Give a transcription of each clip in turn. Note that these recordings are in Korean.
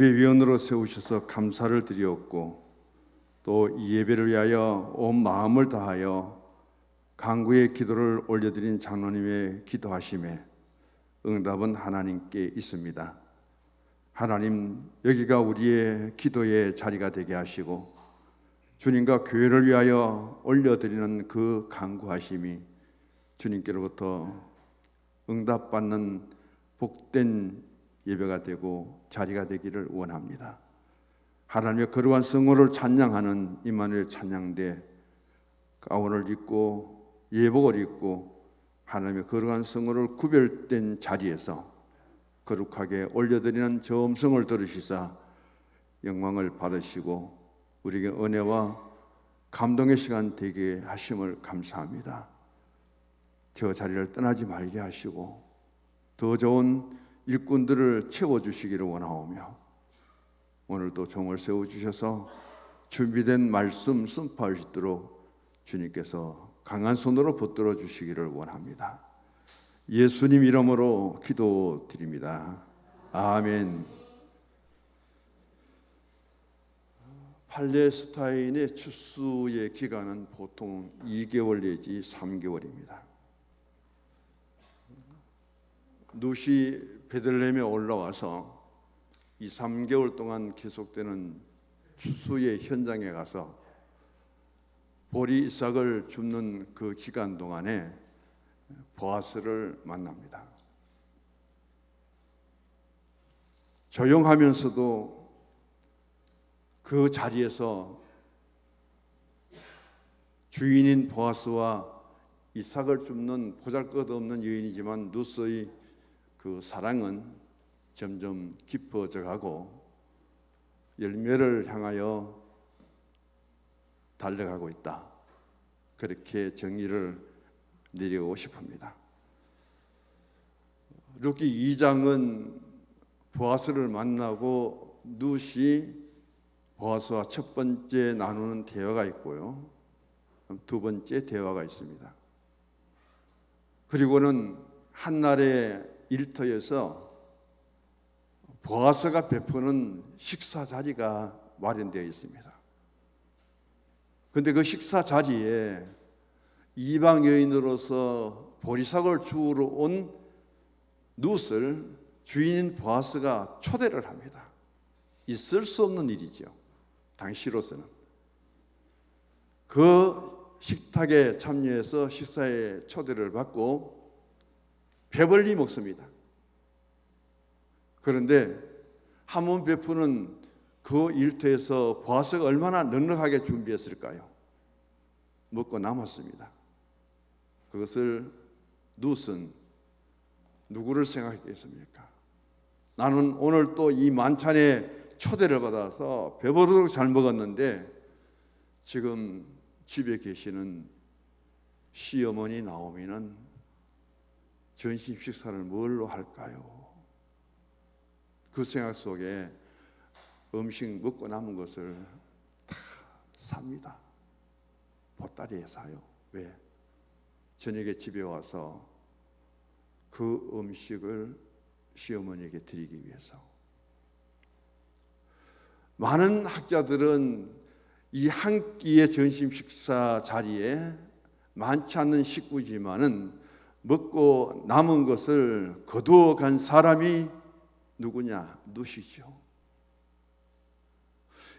위원으로 세우셔서 감사를 드리었고 또 이 예배를 위하여 온 마음을 다하여 간구의 기도를 올려드린 장로님의 기도하심에 응답은 하나님께 있습니다. 하나님, 여기가 우리의 기도의 자리가 되게 하시고 주님과 교회를 위하여 올려드리는 그 간구하심이 주님께로부터 응답받는 복된 예배가 되고 자리가 되기를 원합니다. 하나님의 거룩한 성호를 찬양하는 임마누엘 찬양대 가운을 입고 예복을 입고 하나님의 거룩한 성호를 구별된 자리에서 거룩하게 올려드리는 저 음성을 들으시사 영광을 받으시고 우리에게 은혜와 감동의 시간 되게 하심을 감사합니다. 저 자리를 떠나지 말게 하시고 더 좋은 일꾼들을 채워주시기를 원하오며 오늘도 종을 세워주셔서 준비된 말씀 선포할 수 있도록 주님께서 강한 손으로 붙들어 주시기를 원합니다. 예수님 이름으로 기도드립니다. 아멘. 팔레스타인의 추수의 기간은 보통 2개월 내지 3개월입니다. 룻이 베들레헴에 올라와서 2, 3개월 동안 계속되는 추수의 현장에 가서 보리 이삭을 줍는 그 기간 동안에 보아스를 만납니다. 조용하면서도 그 자리에서 주인인 보아스와 이삭을 줍는 보잘것없는 여인이지만 룻의 그 사랑은 점점 깊어져 가고 열매를 향하여 달려가고 있다. 그렇게 정의를 내리고 싶습니다. 룻기 2장은 보아스를 만나고 룻이 보아스와 첫 번째 나누는 대화가 있고요. 두 번째 대화가 있습니다. 그리고는 한날의 일터에서 보아스가 베푸는 식사 자리가 마련되어 있습니다. 그런데 그 식사 자리에 이방 여인으로서 보리삭을 주우러 온 룻을 주인인 보아스가 초대를 합니다. 있을 수 없는 일이죠. 당시로서는. 그 식탁에 참여해서 식사에 초대를 받고 배불리 먹습니다. 그런데 한 번 베푸는 그 일터에서 보아스가 얼마나 넉넉하게 준비했을까요? 먹고 남았습니다. 그것을 룻은 누구를 생각했겠습니까? 나는 오늘 또 이 만찬에 초대를 받아서 배부르도록 잘 먹었는데 지금 집에 계시는 시어머니 나오미는 전심 식사를 뭘로 할까요? 그 생각 속에 음식 먹고 남은 것을 다 삽니다. 보따리에 사요. 왜? 저녁에 집에 와서 그 음식을 시어머니에게 드리기 위해서. 많은 학자들은 이 한 끼의 점심 식사 자리에 많지 않는 식구지만은 먹고 남은 것을 거두어 간 사람이 누구냐? 룻이죠.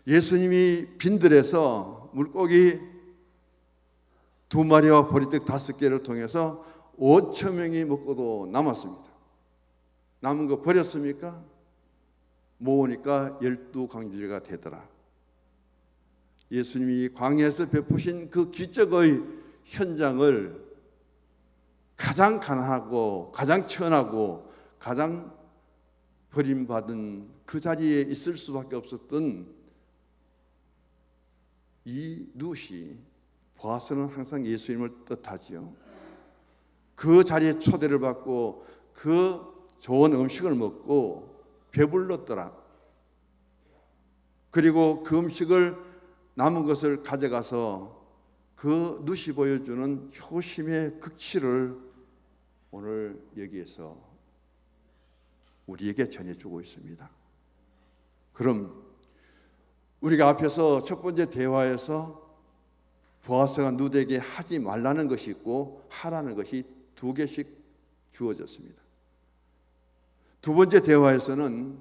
예수님이 빈들에서 물고기 2마리와 보리떡 5개를 통해서 5,000명이 먹고도 남았습니다. 남은 거 버렸습니까? 모으니까 12강주리가 되더라. 예수님이 광야에서 베푸신 그 기적의 현장을 가장 가난하고 가장 천하고 가장 버림받은 그 자리에 있을 수밖에 없었던 이 룻이, 보아스는 항상 예수님을 뜻하지요. 그 자리에 초대를 받고 그 좋은 음식을 먹고 배불렀더라. 그리고 그 음식을 남은 것을 가져가서 그 룻이 보여주는 효심의 극치를 오늘 여기에서 우리에게 전해주고 있습니다. 그럼 우리가 앞에서 첫 번째 대화에서 보아스가 룻에게 하지 말라는 것이 있고 하라는 것이 두 개씩 주어졌습니다. 두 번째 대화에서는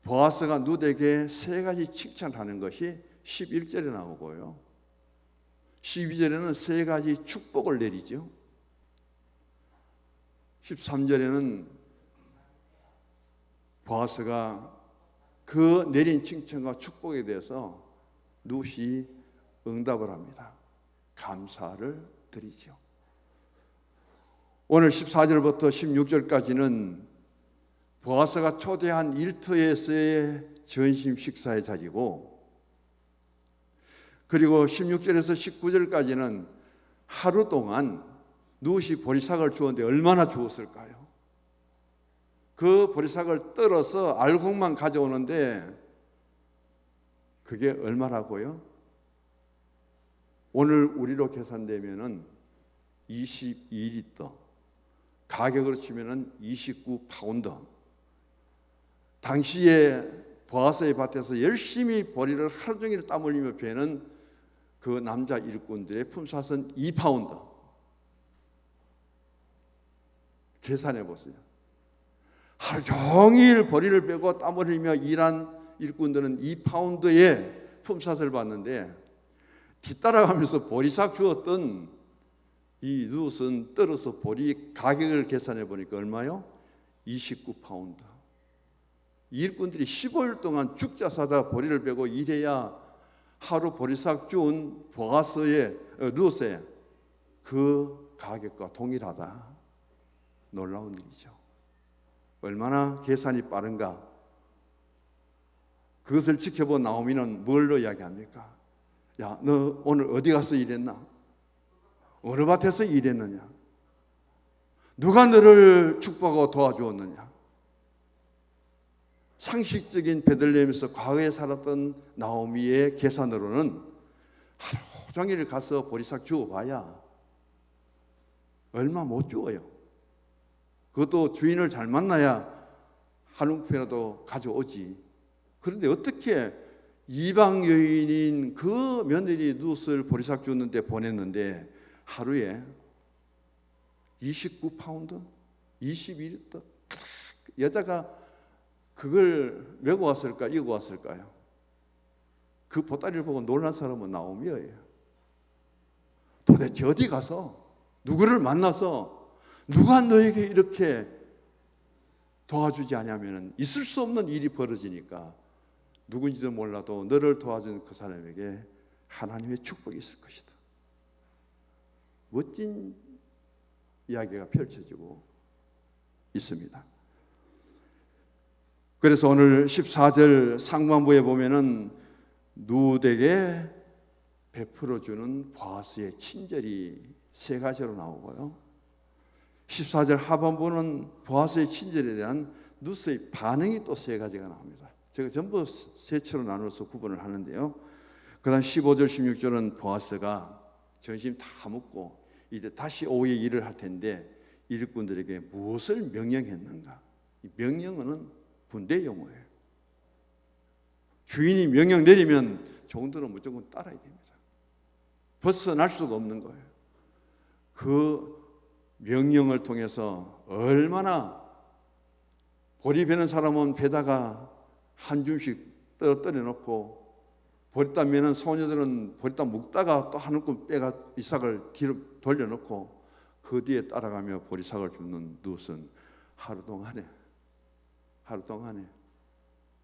보아스가 룻에게 세 가지 칭찬하는 것이 11절에 나오고요. 12절에는 세 가지 축복을 내리죠. 13절에는 보아스가 그 내린 칭찬과 축복에 대해서 룻이 응답을 합니다. 감사를 드리죠. 오늘 14절부터 16절까지는 보아스가 초대한 일터에서의 전심 식사의 자리고, 그리고 16절에서 19절까지는 하루 동안 룻이 보리삭을 주었는데 얼마나 주었을까요? 그 보리삭을 떨어서 알곡만 가져오는데 그게 얼마라고요? 오늘 우리로 계산되면은 22리터, 가격으로 치면은 29파운드. 당시에 보아스의 밭에서 열심히 보리를 하루 종일 땀 흘리며 베는 그 남자 일꾼들의 품삯은 2파운드. 계산해 보세요. 하루 종일 보리를 베고 땀 흘리며 일한 일꾼들은 2파운드의 품삯을 받는데, 뒤따라가면서 보리삭 주었던 이 룻은 떨어서 보리 가격을 계산해 보니까 얼마요? 29파운드. 일꾼들이 15일 동안 죽자 사다 보리를 베고 일해야 하루 보리삭 준 보아스의 룻의 그 가격과 동일하다. 놀라운 일이죠. 얼마나 계산이 빠른가. 그것을 지켜본 나오미는 뭘로 이야기합니까? 야, 너 오늘 어디 가서 일했나? 어느 밭에서 일했느냐? 누가 너를 축복하고 도와주었느냐? 상식적인 베들레헴에서 과거에 살았던 나오미의 계산으로는 하루 종일 가서 보리삭 주워봐야 얼마 못 주어요. 그것도 주인을 잘 만나야 한 움큼이라도 가져오지. 그런데 어떻게 이방 여인인 그 며느리 룻을 보리삭 주었는데 보냈는데 하루에 29파운드, 21리터. 여자가 그걸 메고 왔을까, 이고 왔을까요? 그 보따리를 보고 놀란 사람은 나오미예요. 도대체 어디 가서 누구를 만나서 누가 너에게 이렇게 도와주지 않냐면 있을 수 없는 일이 벌어지니까 누군지도 몰라도 너를 도와준 그 사람에게 하나님의 축복이 있을 것이다. 멋진 이야기가 펼쳐지고 있습니다. 그래서 오늘 14절 상반부에 보면은 룻에게 베풀어주는 보아스의 친절이 세 가지로 나오고요. 14절 하반부는 보아스의 친절에 대한 룻의 반응이 또 세 가지가 나옵니다. 제가 전부 세 채로 나눠서 구분을 하는데요. 그 다음 15절 16절은 보아스가 전심 다 묻고 이제 다시 오후에 일을 할 텐데 일꾼들에게 무엇을 명령했는가. 이 명령어는 군대 용어예요. 주인이 명령 내리면 종들은 무조건 따라야 됩니다. 벗어날 수가 없는 거예요. 그 명령을 통해서 얼마나 보리 베는 사람은 베다가 한 줌씩 떨어뜨려 놓고 보리땀 매는 소녀들은 보리땀 묶다가 또 한 움큼 빼가 이삭을 기름 돌려놓고 그 뒤에 따라가며 보리삭을 줍는 룻은 하루 동안에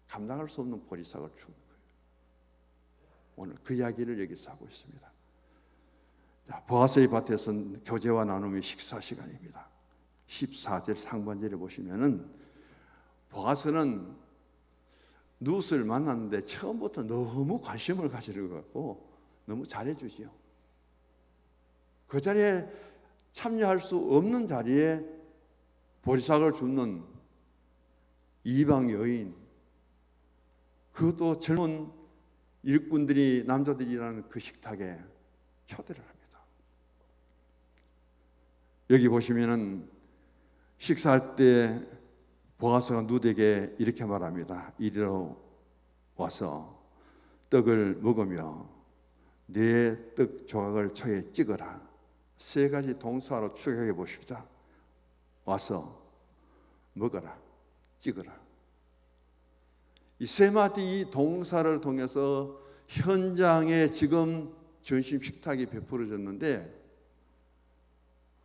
감당할 수 없는 보리삭을 주는 거예요. 오늘 그 이야기를 여기서 하고 있습니다. 자, 보아스의 밭에서는 교제와 나눔의 식사 시간입니다. 14절 상반절에 보시면은 보아스는 룻을 만났는데 처음부터 너무 관심을 가지는 것 같고 너무 잘해주지요. 그 자리에 참여할 수 없는 자리에 보리삭을 줍는 이방 여인, 그것도 젊은 일꾼들이 남자들이라는 그 식탁에 초대를 합니다. 여기 보시면은 식사할 때 보아스가 룻에게 이렇게 말합니다. 이리로 와서 떡을 먹으며 네 떡 조각을 초에 찍어라. 세 가지 동사로 추격해 보십시다. 와서 먹어라, 찍어라. 이 세 마디 동사를 통해서 현장에 지금 전심 식탁이 베풀어졌는데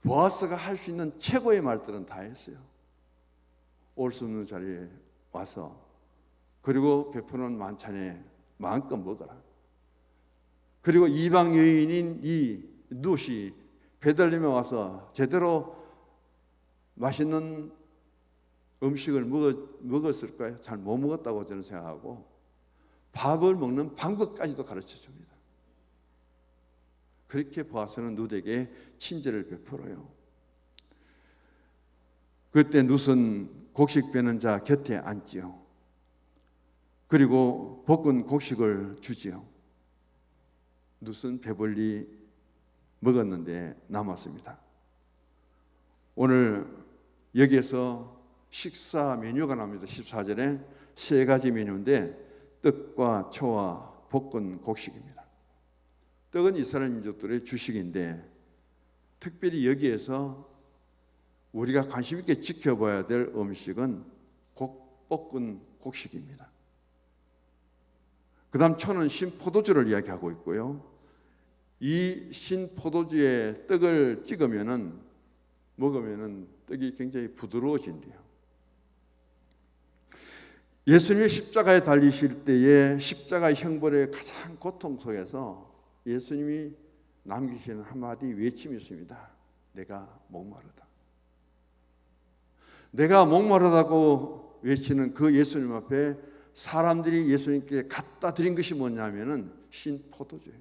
보아스가 할 수 있는 최고의 말들은 다 했어요. 올 수 없는 자리에 와서, 그리고 베푸는 만찬에 마음껏 먹어라. 그리고 이방 여인인 이 룻이 베들레헴에 와서 제대로 맛있는 음식을 먹었을까요? 잘 못 먹었다고 저는 생각하고 밥을 먹는 방법까지도 가르쳐 줍니다. 그렇게 보아스는 룻에게 친절을 베풀어요. 그때 룻은 곡식 베는 자 곁에 앉지요. 그리고 볶은 곡식을 주지요. 룻은 배불리 먹었는데 남았습니다. 오늘 여기에서 식사 메뉴가 나옵니다. 14절에 세 가지 메뉴인데 떡과 초와 볶은 곡식입니다. 떡은 이스라엘 민족들의 주식인데 특별히 여기에서 우리가 관심 있게 지켜봐야 될 음식은 볶은 곡식입니다. 그 다음 초는 신포도주를 이야기하고 있고요. 이 신포도주에 떡을 먹으면은 떡이 굉장히 부드러워진대요. 예수님이 십자가에 달리실 때에 십자가의 형벌의 가장 고통 속에서 예수님이 남기시는 한마디 외침이 있습니다. 내가 목마르다. 내가 목마르다고 외치는 그 예수님 앞에 사람들이 예수님께 갖다 드린 것이 뭐냐면은 신포도주예요.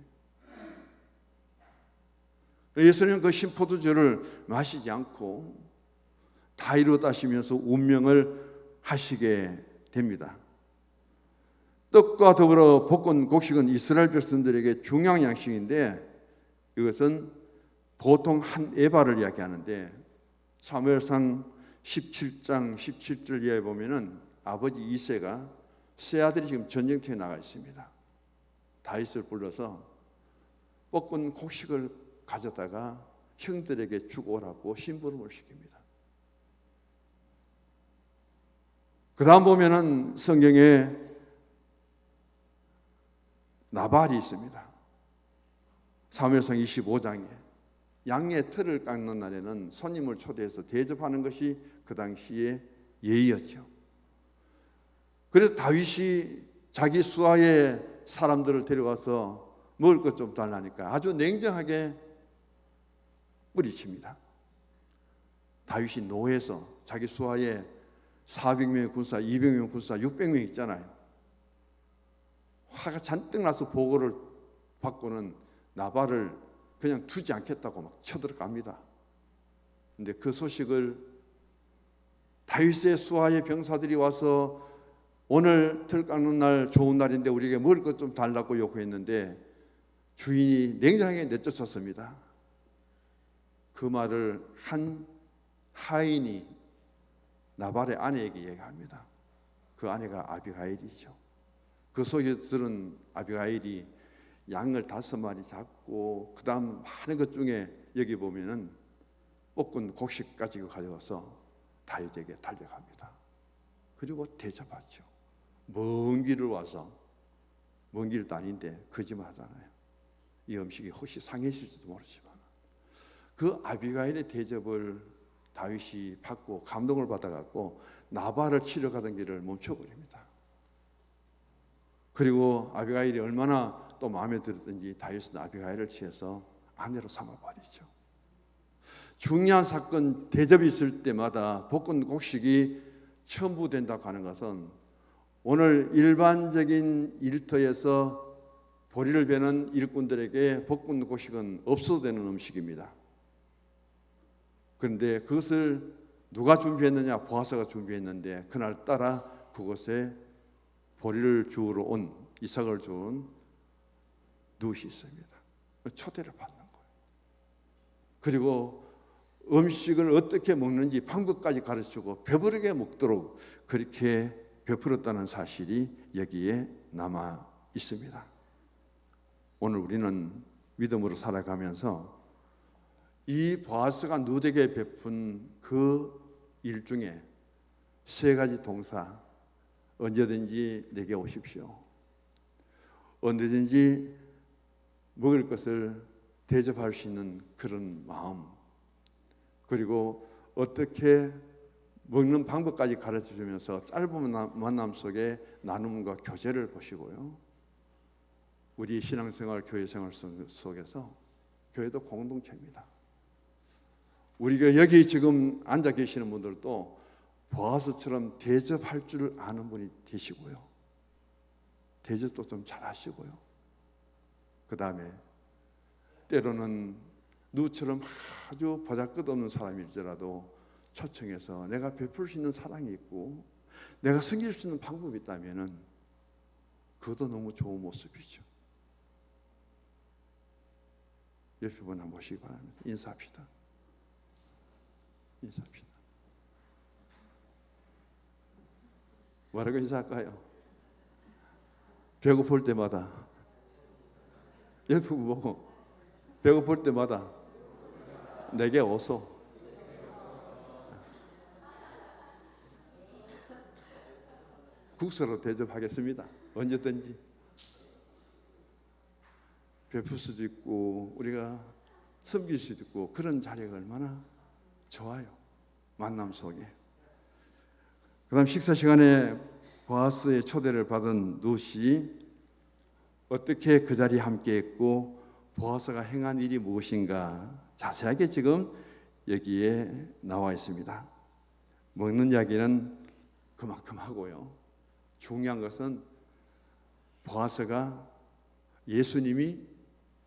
예수님은 그 신포도주를 마시지 않고 다 이루었다시면서 운명을 하시게 됩니다. 떡과 더불어 볶은 곡식은 이스라엘 백성들에게 중요한 양식인데 이것은 보통 한 에바를 이야기하는데 사무엘상 17장 17절 이하에 보면은 아버지 이새가 세 아들이 지금 전쟁터에 나가 있습니다. 다윗을 불러서 볶은 곡식을 가져다가 형들에게 주고 오라고 심부름을 시킵니다. 그 다음 보면은 성경에 나발이 있습니다. 사무엘상 25장에 양의 털을 깎는 날에는 손님을 초대해서 대접하는 것이 그 당시의 예의였죠. 그래서 다윗이 자기 수하의 사람들을 데려가서 먹을 것 좀 달라니까 아주 냉정하게 뿌리칩니다. 다윗이 노해서 자기 수하에 400명의 군사, 200명의 군사, 600명 있잖아요. 화가 잔뜩 나서 보고를 받고는 나발을 그냥 두지 않겠다고 막 쳐들어갑니다. 근데 그 소식을 다윗의 수하의 병사들이 와서 오늘 털 깎는 날 좋은 날인데 우리에게 먹을 것 좀 달라고 요구했는데 주인이 냉정하게 내쫓았습니다. 그 말을 한 하인이 나발의 아내에게 얘기합니다. 그 아내가 아비가일이죠. 그 소식을 들은 아비가일이 양을 5마리 잡고 그 다음 많은 것 중에 여기 보면은 볶은 곡식까지 가져와서 다윗에게 달려갑니다. 그리고 대접하죠. 먼 길을 와서, 먼 길도 아닌데 거짓말하잖아요. 이 음식이 혹시 상했을지도 모르지만 그 아비가일의 대접을 다윗이 받고 감동을 받아갖고 나발을 치러 가던 길을 멈춰버립니다. 그리고 아비가일이 얼마나 또 마음에 들었든지 다윗은 아비가일을 취해서 아내로 삼아버리죠. 중요한 사건 대접이 있을 때마다 볶은 곡식이 첨부된다고 하는 것은 오늘 일반적인 일터에서 보리를 베는 일꾼들에게 볶은 곡식은 없어도 되는 음식입니다. 그런데 그것을 누가 준비했느냐? 보아스가 준비했는데 그날따라 그곳에 보리를 주우러 온 이삭을 주운 룻이 있습니다. 초대를 받는 거예요. 그리고 음식을 어떻게 먹는지 방법까지 가르치고 배부르게 먹도록 그렇게 베풀었다는 사실이 여기에 남아 있습니다. 오늘 우리는 믿음으로 살아가면서 이 보아스가 누드에게 베푼 그 일 중에 세 가지 동사, 언제든지 내게 오십시오, 언제든지 먹을 것을 대접할 수 있는 그런 마음, 그리고 어떻게 먹는 방법까지 가르쳐 주면서 짧은 만남 속에 나눔과 교제를 보시고요. 우리 신앙생활, 교회생활 속에서 교회도 공동체입니다. 우리가 여기 지금 앉아 계시는 분들도 보아스처럼 대접할 줄 아는 분이 되시고요. 대접도 좀 잘하시고요. 그 다음에 때로는 누처럼 아주 보잘것없는 사람일지라도 초청해서 내가 베풀 수 있는 사랑이 있고 내가 섬길 수 있는 방법이 있다면 그것도 너무 좋은 모습이죠. 옆에 분 한번 보시기 바랍니다. 인사합시다. 인사합시다. 뭐라고 인사할까요? 배고플 때마다 옆에 분 보고 배고플 때마다 내게 오소. 국수로 대접하겠습니다. 언제든지. 베풀 수도 있고 우리가 섬길 수도 있고 그런 자리가 얼마나 좋아요. 만남 속에. 그 다음 식사 시간에 보아스의 초대를 받은 룻이 어떻게 그 자리에 함께 했고 보아스가 행한 일이 무엇인가 자세하게 지금 여기에 나와 있습니다. 먹는 이야기는 그만큼 하고요. 중요한 것은 보아스가 예수님이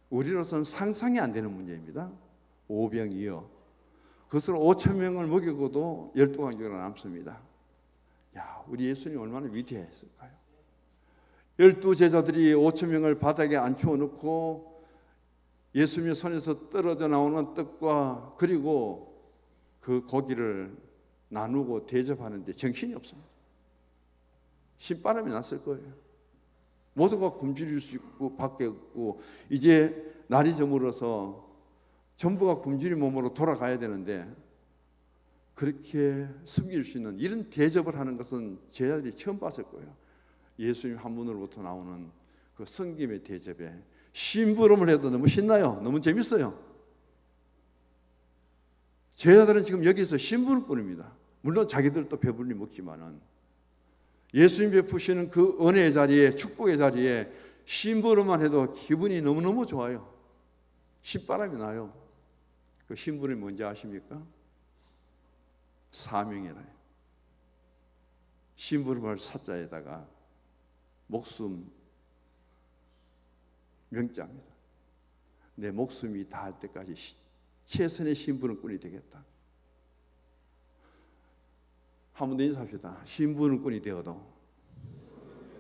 우리로서는 상상이 안 되는 문제입니다. 오병이어 그것으로 5천 명을 먹이고도 12관계가 남습니다. 야, 우리 예수님 얼마나 위대했을까요? 12제자들이 5천 명을 바닥에 앉혀놓고 예수님의 손에서 떨어져 나오는 떡과 그리고 그 고기를 나누고 대접하는데 정신이 없습니다. 신바람이 났을 거예요. 모두가 굶주릴 수 있고 밖에 없고 이제 날이 저물어서 전부가 굶주린 몸으로 돌아가야 되는데 그렇게 섬길 수 있는 이런 대접을 하는 것은 제자들이 처음 봤을 거예요. 예수님 한 분으로부터 나오는 그 섬김의 대접에 심부름을 해도 너무 신나요. 너무 재밌어요. 제자들은 지금 여기서 심부름꾼입니다. 물론 자기들도 배불리 먹지만은 예수님 베푸시는 그 은혜의 자리에 축복의 자리에 심부름만 해도 기분이 너무너무 좋아요. 신바람이 나요. 그 심부름이 뭔지 아십니까? 사명이라요. 심부름할 사자에다가 목숨 명자입니다. 내 목숨이 닿을 때까지 최선의 심부름꾼이 되겠다. 한 번 더 인사합시다. 심부름꾼이 되어도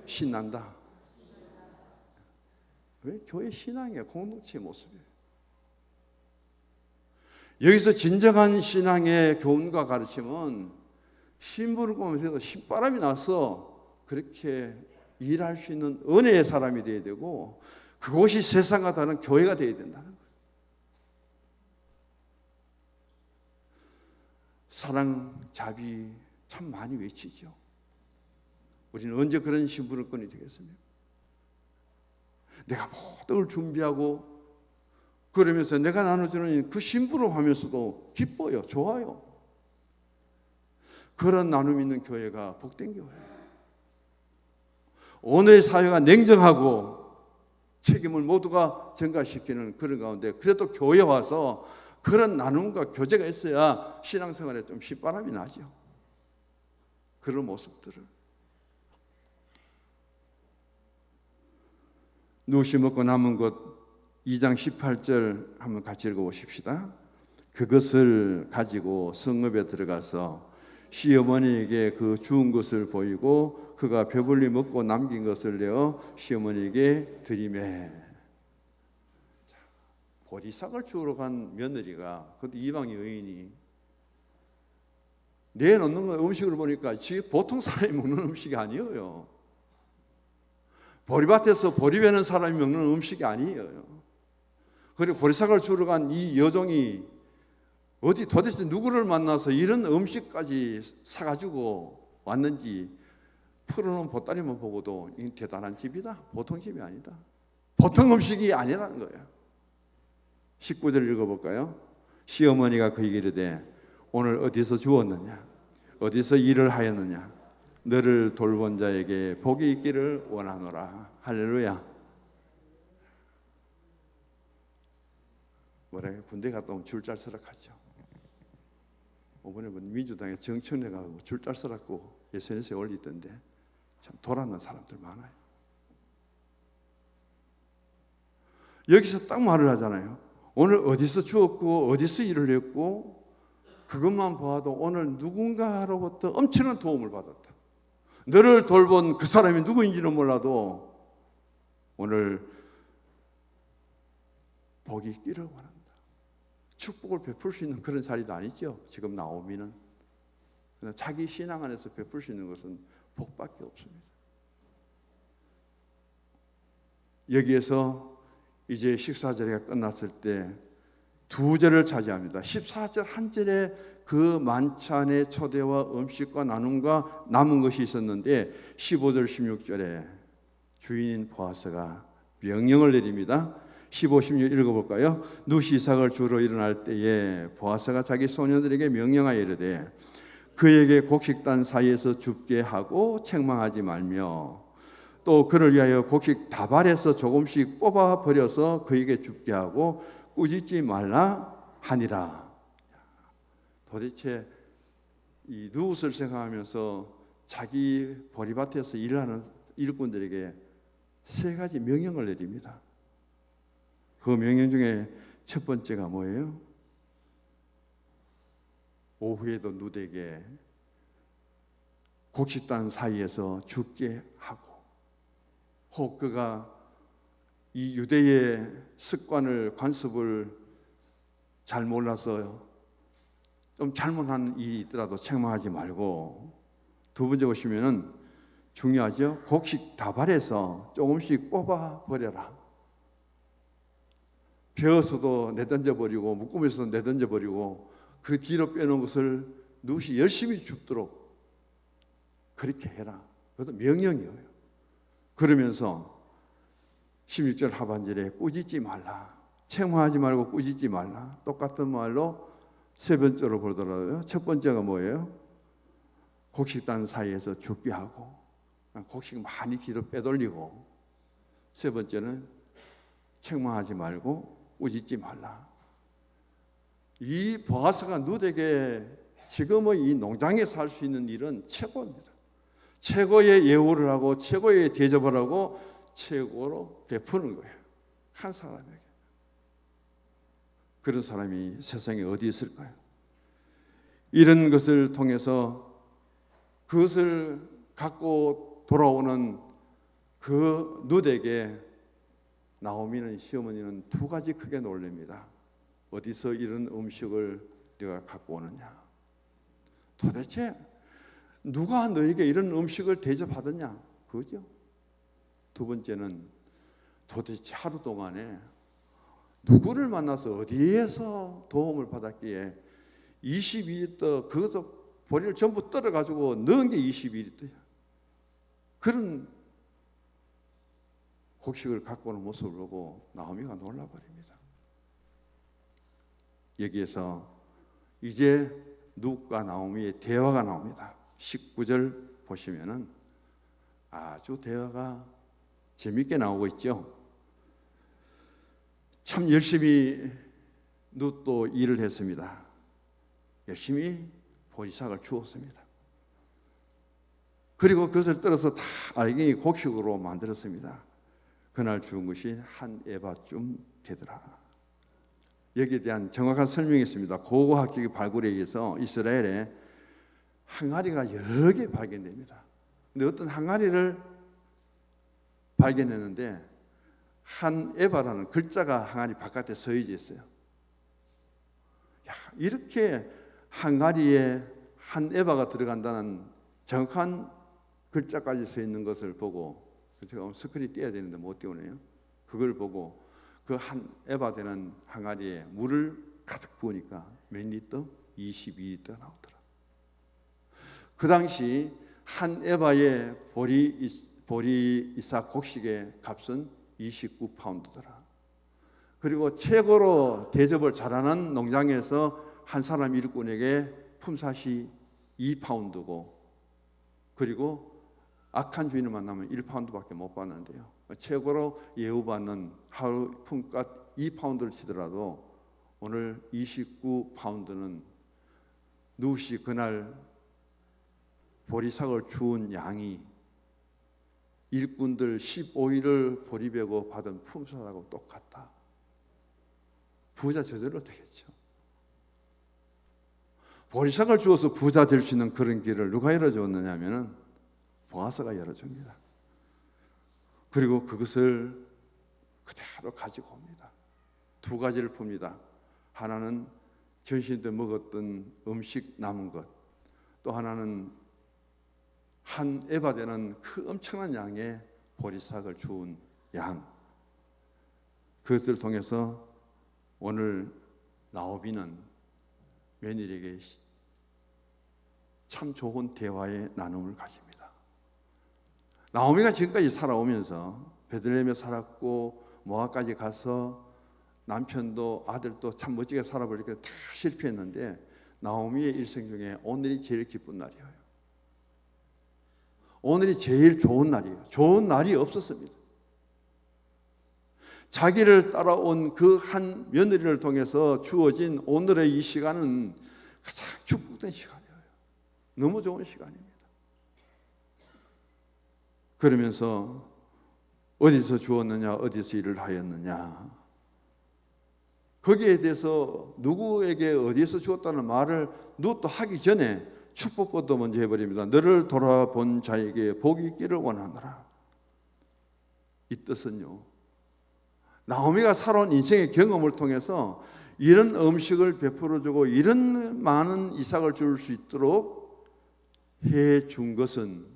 신난다. 왜? 교회 신앙의 공동체의 모습이에요. 여기서 진정한 신앙의 교훈과 가르침은 심부름꾼이 되어도 신바람이 나서 그렇게 일할 수 있는 은혜의 사람이 되어야 되고 그곳이 세상과 다른 교회가 되어야 된다는 거예요. 사랑, 자비 참 많이 외치죠. 우리는 언제 그런 심부름꾼이 되겠습니까? 내가 모든 걸 준비하고 그러면서 내가 나눠주는 그 심부름하면서도 기뻐요. 좋아요. 그런 나눔 있는 교회가 복된 교회예요. 오늘의 사회가 냉정하고 책임을 모두가 전가시키는 그런 가운데 그래도 교회 와서 그런 나눔과 교제가 있어야 신앙생활에 좀 신바람이 나죠. 그런 모습들을 누시 먹고 남은 것 2장 18절 한번 같이 읽어보십시다. 그것을 가지고 성읍에 들어가서 시어머니에게 그 주운 것을 보이고 그가 배불리 먹고 남긴 것을 내어 시어머니에게 드리매. 보리싹을 주우러 간 며느리가 그것도 이방의 여인이 내놓는 거 음식을 보니까 지금 보통 사람이 먹는 음식이 아니에요. 보리밭에서 보리 베는 사람이 먹는 음식이 아니에요. 그리고 보리삭을 주러 간 이 여종이 어디 도대체 누구를 만나서 이런 음식까지 사가지고 왔는지 풀어놓은 보따리만 보고도 이 대단한 집이다. 보통 집이 아니다. 보통 음식이 아니라는 거예요. 19절 읽어볼까요? 시어머니가 그에게 이르되 오늘 어디서 주었느냐? 어디서 일을 하였느냐? 너를 돌본 자에게 복이 있기를 원하노라. 할렐루야. 뭐래? 군대 갔다 오면 줄짤서락하죠. 이번에 민주당에 정청래 가고 줄짤서락고 SNS에 올리던데 참 돌아는 사람들 많아요. 여기서 딱 말을 하잖아요. 오늘 어디서 주었고 어디서 일을 했고 그것만 봐도 오늘 누군가로부터 엄청난 도움을 받았다. 너를 돌본 그 사람이 누구인지는 몰라도 오늘 복이 있기를 원한다. 축복을 베풀 수 있는 그런 자리도 아니죠. 지금 나오미는 자기 신앙 안에서 베풀 수 있는 것은 복밖에 없습니다. 여기에서 이제 식사 자리가 끝났을 때 두 절을 차지합니다. 14절 한 절에 그 만찬의 초대와 음식과 나눔과 남은 것이 있었는데 15절 16절에 주인인 보아스가 명령을 내립니다. 15, 16 읽어볼까요? 룻이 이삭을 주러 일어날 때에 보아스가 자기 소녀들에게 명령하여 이르되 그에게 곡식단 사이에서 줍게 하고 책망하지 말며 또 그를 위하여 곡식 다발에서 조금씩 뽑아 버려서 그에게 줍게 하고 꾸짖지 말라 하니라. 도대체 이 룻을 생각하면서 자기 보리밭에서 일하는 일꾼들에게 세 가지 명령을 내립니다. 그 명령 중에 첫 번째가 뭐예요? 오후에도 룻에게 곡식단 사이에서 죽게 하고, 혹 그가 이 유대의 습관을 관습을 잘 몰라서 좀 잘못한 일이 있더라도 책망하지 말고, 두 번째 보시면은 중요하죠. 곡식 다발에서 조금씩 뽑아 버려라. 베어서도 내던져 버리고 묶음에서도 내던져 버리고 그 뒤로 빼놓은 것을 룻이 열심히 줍도록 그렇게 해라. 그것도 명령이에요. 그러면서 16절 하반절에 꾸짖지 말라. 책망하지 말고 꾸짖지 말라. 똑같은 말로 세 번째로 보더라고요. 첫 번째가 뭐예요? 곡식단 사이에서 죽게 하고 곡식 많이 뒤로 빼돌리고, 세 번째는 책망하지 말고 꾸짖지 말라. 이 보아스가 룻에게 지금의 이 농장에 살 수 있는 일은 최고입니다. 최고의 예우를 하고 최고의 대접을 하고 최고로 베푸는 거예요. 한 사람에게. 그런 사람이 세상에 어디 있을까요? 이런 것을 통해서 그것을 갖고 돌아오는 그 룻에게 나오미는, 시어머니는 두 가지 크게 놀랍니다. 어디서 이런 음식을 네가 갖고 오느냐? 도대체 누가 너에게 이런 음식을 대접하더냐? 그거죠. 두 번째는 도대체 하루 동안에 누구를 만나서 어디에서 도움을 받았기에 22리터, 그것도 보리를 전부 떨어가지고 넣은 게 22리터야. 그런 곡식을 갖고 오는 모습을 보고 나오미가 놀라버립니다. 여기에서 이제 룻과 나오미의 대화가 나옵니다. 19절 보시면은 아주 대화가 재밌게 나오고 있죠. 참 열심히 룻도 일을 했습니다. 열심히 보리삭을 주었습니다. 그리고 그것을 떨어서 다 알갱이 곡식으로 만들었습니다. 그날 주은 것이 한 에바쯤 되더라. 여기에 대한 정확한 설명이 있습니다. 고고학적인 발굴에 의해서 이스라엘에 항아리가 여러 개 발견됩니다. 근데 어떤 항아리를 발견했는데 한 에바라는 글자가 항아리 바깥에 서여져 있어요. 야, 이렇게 항아리에 한 에바가 들어간다는 정확한 글자까지 써 있는 것을 보고, 제가 스크린이 띄어야 되는데 못 띄우네요. 그걸 보고 그 한 에바 되는 항아리에 물을 가득 부으니까 몇 리터? 22리터 나오더라. 그 당시 한 에바의 보리 이삭 곡식의 값은 29파운드더라. 그리고 최고로 대접을 잘하는 농장에서 한 사람 일꾼에게 품삯이 2파운드고, 그리고 악한 주인을 만나면 1파운드밖에 못 받는데요. 최고로 예우받는 하루 품값 2파운드를 치더라도 오늘 29파운드는 누시 그날 보리삭을 주운 양이 일꾼들 15일을 보리배고 받은 품삯하고 똑같다. 부자 저절로 되겠죠. 보리삭을 주어서 부자 될 수 있는 그런 길을 누가 열어줬느냐 하면은 보아스가 열어줍니다. 그리고 그것을 그대로 가지고 옵니다. 두 가지를 풉니다. 하나는 전신 때 먹었던 음식 남은 것, 또 하나는 한 에바 되는 그 엄청난 양의 보리삭을 주운 양. 그것을 통해서 오늘 나오비는 며느리에게 참 좋은 대화의 나눔을 가집니다. 나오미가 지금까지 살아오면서 베들레헴에 살았고 모압까지 가서 남편도 아들도 참 멋지게 살아보니까 다 실패했는데, 나오미의 일생 중에 오늘이 제일 기쁜 날이에요. 오늘이 제일 좋은 날이에요. 좋은 날이 없었습니다. 자기를 따라온 그 한 며느리를 통해서 주어진 오늘의 이 시간은 가장 축복된 시간이에요. 너무 좋은 시간입니다. 그러면서 어디서 주었느냐, 어디서 일을 하였느냐, 거기에 대해서 누구에게 어디서 주었다는 말을 누구도 하기 전에 축복부터 먼저 해버립니다. 너를 돌아본 자에게 복이 있기를 원하노라. 이 뜻은요, 나오미가 살아온 인생의 경험을 통해서 이런 음식을 베풀어주고 이런 많은 이삭을 줄 수 있도록 해준 것은,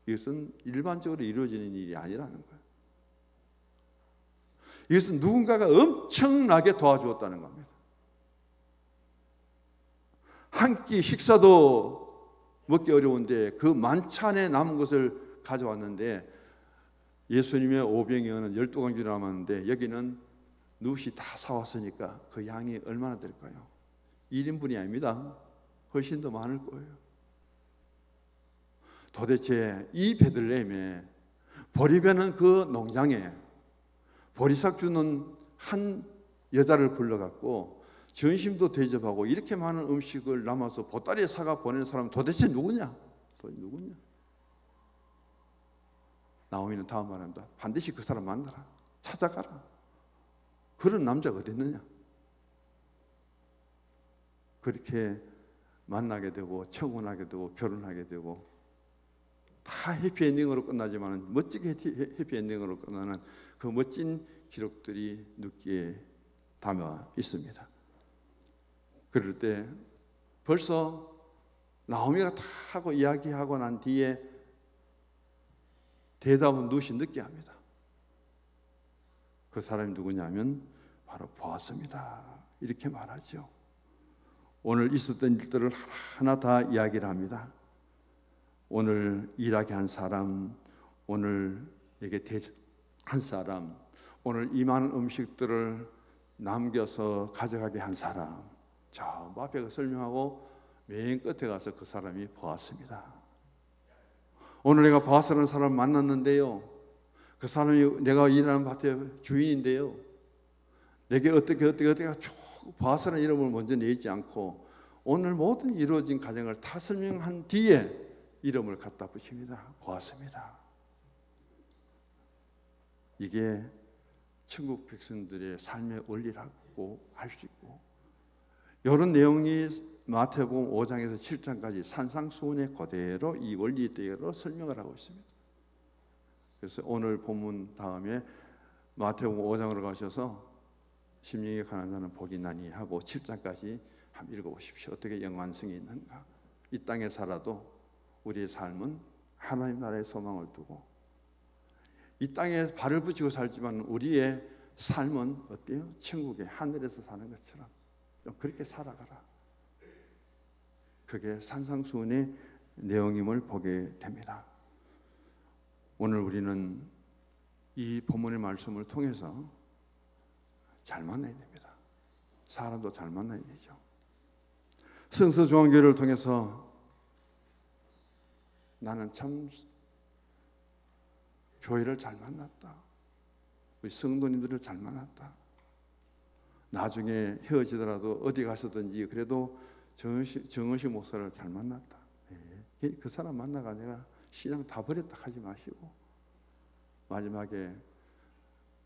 이것은 일반적으로 이루어지는 일이 아니라는 거예요. 이것은 누군가가 엄청나게 도와주었다는 겁니다. 한 끼 식사도 먹기 어려운데 그 만찬에 남은 것을 가져왔는데, 예수님의 오병이어는 12강주 남았는데 여기는 누시 다 사왔으니까 그 양이 얼마나 될까요? 1인분이 아닙니다. 훨씬 더 많을 거예요. 도대체 이 베들레헴에 보리배는 그 농장에 보리삭 주는 한 여자를 불러갖고 전심도 대접하고 이렇게 많은 음식을 남아서 보따리에 사가 보내는 사람은 도대체 누구냐? 누구냐? 나오미는 다음 말합니다. 반드시 그 사람 만나라. 찾아가라. 그런 남자가 어디 있느냐? 그렇게 만나게 되고 청혼하게 되고 결혼하게 되고, 다 해피엔딩으로 끝나지만 멋지게 해피엔딩으로 끝나는 그 멋진 기록들이 눕기에 담아 있습니다. 그럴 때 벌써 나오미가 다 하고 이야기하고 난 뒤에 대답은 누시 늦게 합니다. 그 사람이 누구냐면 바로 보아스입니다. 이렇게 말하죠. 오늘 있었던 일들을 하나하나 다 이야기를 합니다. 오늘 일하게 한 사람, 오늘 에게 한 사람, 오늘 이 많은 음식들을 남겨서 가져가게 한 사람, 저 앞에 설명하고 맨 끝에 가서 그 사람이 보았습니다. 오늘 내가 보아스라는 사람을 만났는데요, 그 사람이 내가 일하는 밭의 주인인데요, 내게 어떻게 쭉 보아스라는 이름을 먼저 내지 않고 오늘 모든 이루어진 과정을 다 설명한 뒤에 이름을 갖다 붙입니다. 보았습니다. 이게 천국 백성들의 삶의 원리라고 할 수 있고, 이런 내용이 마태복음 5장에서 7장까지 산상수훈에 그대로 이 원리대로 설명을 하고 있습니다. 그래서 오늘 본문 다음에 마태복음 5장으로 가셔서 심령에 가난한 자는 복이 나니 하고 7장까지 한번 읽어보십시오. 어떻게 연관성이 있는가. 이 땅에 살아도 우리의 삶은 하나님 나라의 소망을 두고 이 땅에 발을 붙이고 살지만 우리의 삶은 어때요? 천국의 하늘에서 사는 것처럼 좀 그렇게 살아가라. 그게 산상수훈의 내용임을 보게 됩니다. 오늘 우리는 이 본문의 말씀을 통해서 잘 만나야 됩니다. 사람도 잘 만나야 되죠. 성서중앙교회를 통해서 나는 참 교회를 잘 만났다. 우리 성도님들을 잘 만났다. 나중에 헤어지더라도 어디 가서든지 그래도 정은식 목사를 잘 만났다. 그 사람 만나가 내가 신앙 다 버렸다 하지 마시고 마지막에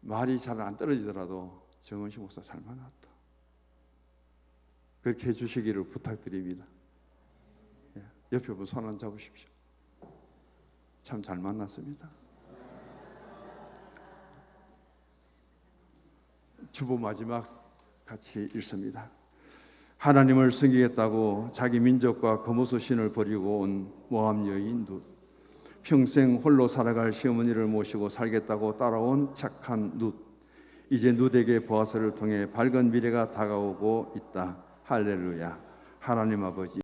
말이 잘 안 떨어지더라도 정은식 목사 잘 만났다. 그렇게 해주시기를 부탁드립니다. 옆에 분 손 한 잡으십시오. 참 잘 만났습니다. 주보 마지막 같이 읽습니다. 하나님을 섬기겠다고 자기 민족과 거무수 신을 버리고 온 모함 여인 룻, 평생 홀로 살아갈 시어머니를 모시고 살겠다고 따라온 착한 룻, 이제 룻에게 보아스를 통해 밝은 미래가 다가오고 있다. 할렐루야. 하나님 아버지